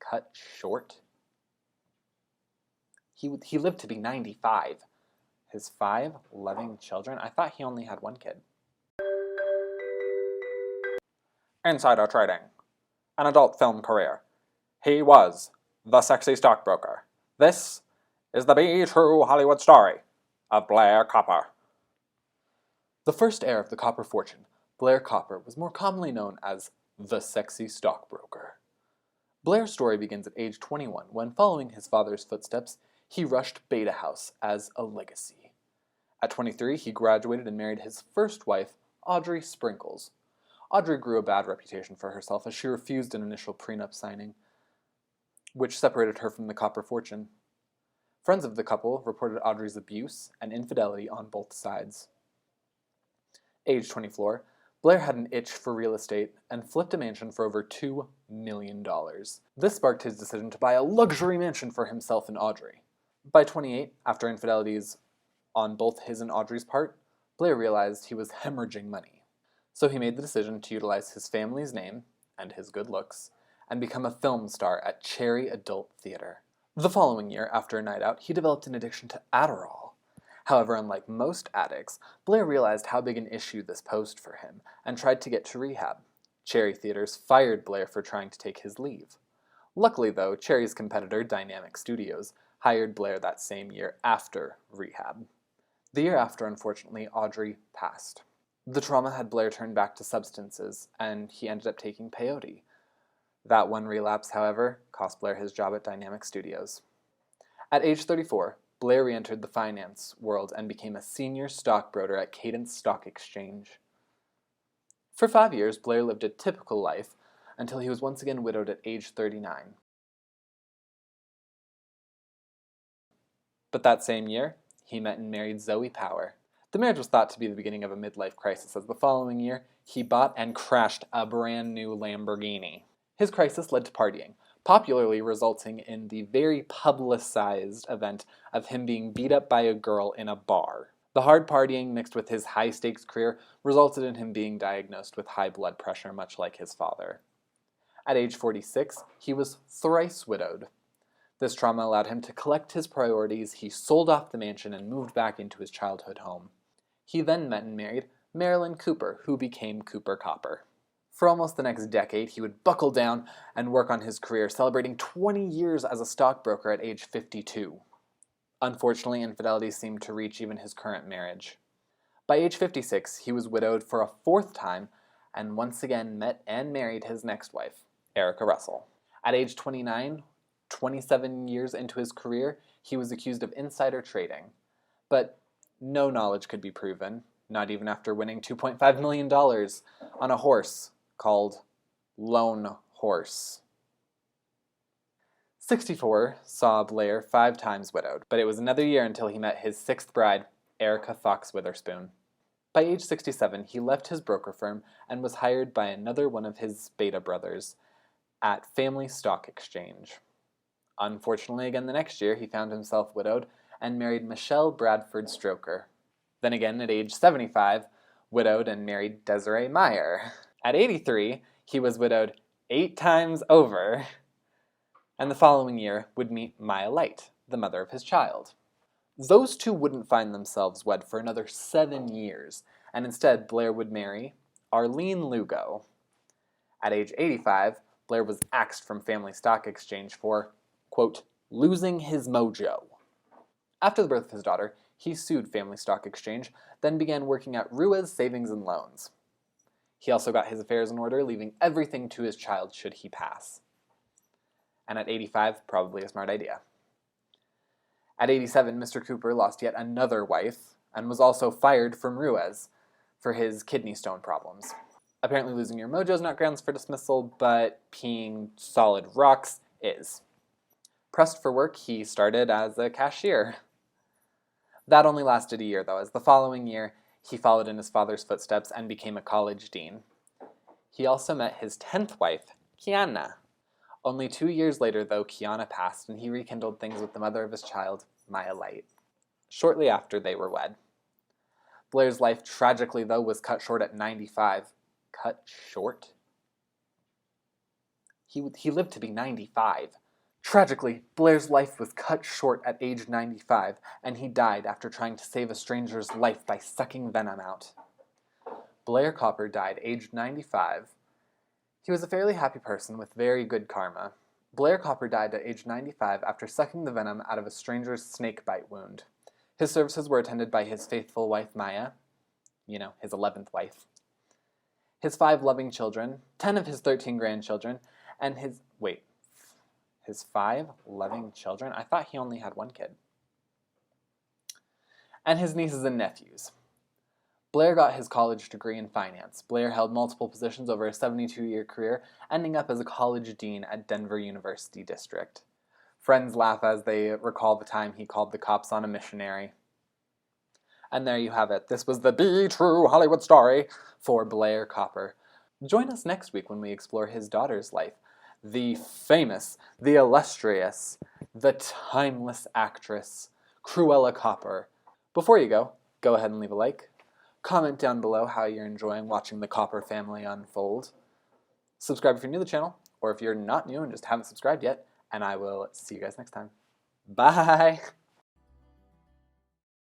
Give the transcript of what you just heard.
cut short? He lived to be 95. His 5 loving children? I thought he only had 1 kid. Insider trading. An adult film career. He was the sexy stockbroker. This is the Be True Hollywood story of Blair Copper. The first heir of the Copper fortune, Blair Copper, was more commonly known as the sexy stockbroker. Blair's story begins at age 21 when, following his father's footsteps, he rushed Beta House as a legacy. At 23, he graduated and married his first wife, Audrey Sprinkles. Audrey grew a bad reputation for herself as she refused an initial prenup signing, which separated her from the Copper fortune. Friends of the couple reported Audrey's abuse and infidelity on both sides. Age 24, Blair had an itch for real estate and flipped a mansion for over $2 million. This sparked his decision to buy a luxury mansion for himself and Audrey. By 28, after infidelities on both his and Audrey's part, Blair realized he was hemorrhaging money. So he made the decision to utilize his family's name and his good looks and become a film star at Cherry Adult Theater. The following year, after a night out, he developed an addiction to Adderall. However, unlike most addicts, Blair realized how big an issue this posed for him and tried to get to rehab. Cherry Theaters fired Blair for trying to take his leave. Luckily, though, Cherry's competitor, Dynamic Studios, hired Blair that same year after rehab. The year after, unfortunately, Audrey passed. The trauma had Blair turn back to substances, and he ended up taking peyote. That one relapse, however, cost Blair his job at Dynamic Studios. At age 34, Blair re-entered the finance world and became a senior stockbroker at Cadence Stock Exchange. For 5 years, Blair lived a typical life until he was once again widowed at age 39. But that same year, he met and married Zoe Power. The marriage was thought to be the beginning of a midlife crisis, as the following year, he bought and crashed a brand new Lamborghini. His crisis led to partying, popularly resulting in the very publicized event of him being beat up by a girl in a bar. The hard partying mixed with his high-stakes career resulted in him being diagnosed with high blood pressure, much like his father. At age 46, he was thrice widowed. This trauma allowed him to collect his priorities. He sold off the mansion and moved back into his childhood home. He then met and married Marilyn Cooper, who became Cooper Copper. For almost the next decade, he would buckle down and work on his career, celebrating 20 years as a stockbroker at age 52. Unfortunately, infidelity seemed to reach even his current marriage. By age 56, he was widowed for a 4th time and once again met and married his next wife, Erica Russell. At age 29, 27 years into his career, he was accused of insider trading. But no knowledge could be proven, not even after winning $2.5 million on a horse called Lone Horse. 64 saw Blair 5 times widowed, but it was another year until he met his 6th bride, Erica Fox Witherspoon. By age 67, he left his broker firm and was hired by another one of his beta brothers at Family Stock Exchange. Unfortunately, again the next year, he found himself widowed and married Michelle Bradford Stroker. Then again, at age 75, widowed and married Desiree Meyer. At 83, he was widowed 8 times over, and the following year would meet Maya Light, the mother of his child. Those two wouldn't find themselves wed for another 7 years, and instead Blair would marry Arlene Lugo. At age 85, Blair was axed from Family Stock Exchange for, quote, losing his mojo. After the birth of his daughter, he sued Family Stock Exchange, then began working at Ruiz Savings and Loans. He also got his affairs in order, leaving everything to his child should he pass. And at 85, probably a smart idea. At 87, Mr. Cooper lost yet another wife and was also fired from Ruiz for his kidney stone problems. Apparently losing your mojo is not grounds for dismissal, but peeing solid rocks is. Pressed for work, he started as a cashier. That only lasted a year, though, as the following year, he followed in his father's footsteps and became a college dean. He also met his 10th wife, Kiana. Only 2 years later, though, Kiana passed, and he rekindled things with the mother of his child, Maya Light. Shortly after, they were wed. Blair's life, tragically, though, was cut short at 95. Cut short? He lived to be 95. Tragically, Blair's life was cut short at age 95, and he died after trying to save a stranger's life by sucking venom out. Blair Copper died aged 95. He was a fairly happy person with very good karma. Blair Copper died at age 95 after sucking the venom out of a stranger's snake bite wound. His services were attended by his faithful wife Maya, his 11th wife, his 5 loving children, 10 of his 13 grandchildren, and his 5 loving children? I thought he only had 1 kid. And his nieces and nephews. Blair got his college degree in finance. Blair held multiple positions over a 72-year career, ending up as a college dean at Denver University District. Friends laugh as they recall the time he called the cops on a missionary. And there you have it. This was the Be True Hollywood story for Blair Copper. Join us next week when we explore his daughter's life. The famous, the illustrious, the timeless actress, Cruella Copper. Before you go ahead and leave a like. Comment down below how you're enjoying watching the Copper family unfold. Subscribe if you're new to the channel, or if you're not new and just haven't subscribed yet, and I will see you guys next time. Bye!